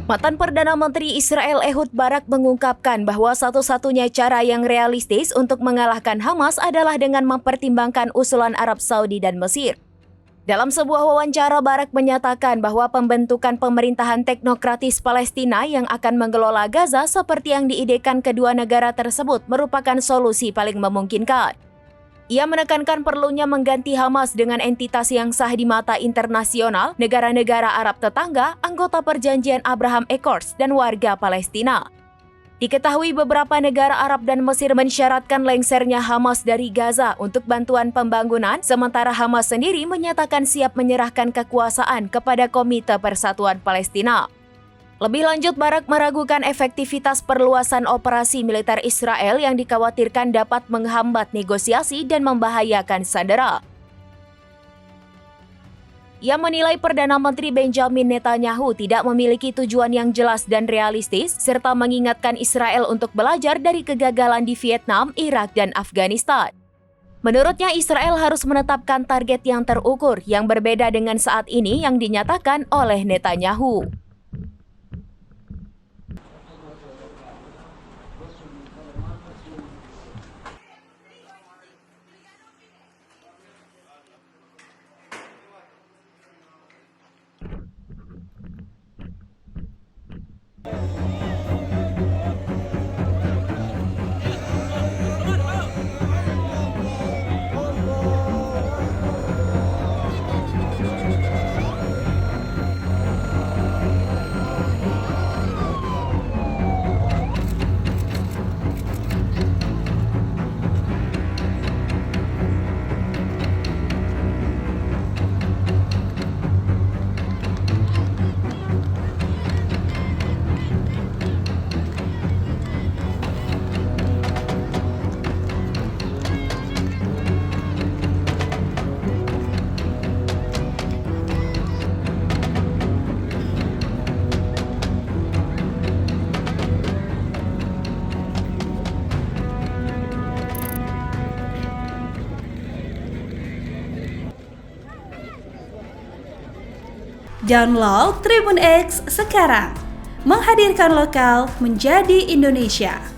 Mantan Perdana Menteri Israel Ehud Barak mengungkapkan bahwa satu-satunya cara yang realistis untuk mengalahkan Hamas adalah dengan mempertimbangkan usulan Arab Saudi dan Mesir. Dalam sebuah wawancara, Barak menyatakan bahwa pembentukan pemerintahan teknokratis Palestina yang akan mengelola Gaza seperti yang diidekan kedua negara tersebut merupakan solusi paling memungkinkan. Ia menekankan perlunya mengganti Hamas dengan entitas yang sah di mata internasional, negara-negara Arab tetangga, anggota perjanjian Abraham Accords, dan warga Palestina. Diketahui beberapa negara Arab dan Mesir mensyaratkan lengsernya Hamas dari Gaza untuk bantuan pembangunan, sementara Hamas sendiri menyatakan siap menyerahkan kekuasaan kepada Komite Persatuan Palestina. Lebih lanjut, Barak meragukan efektivitas perluasan operasi militer Israel yang dikhawatirkan dapat menghambat negosiasi dan membahayakan sandera. Ia menilai Perdana Menteri Benjamin Netanyahu tidak memiliki tujuan yang jelas dan realistis, serta mengingatkan Israel untuk belajar dari kegagalan di Vietnam, Irak, dan Afghanistan. Menurutnya, Israel harus menetapkan target yang terukur yang berbeda dengan saat ini yang dinyatakan oleh Netanyahu. Download Tribun X sekarang, menghadirkan lokal menjadi Indonesia.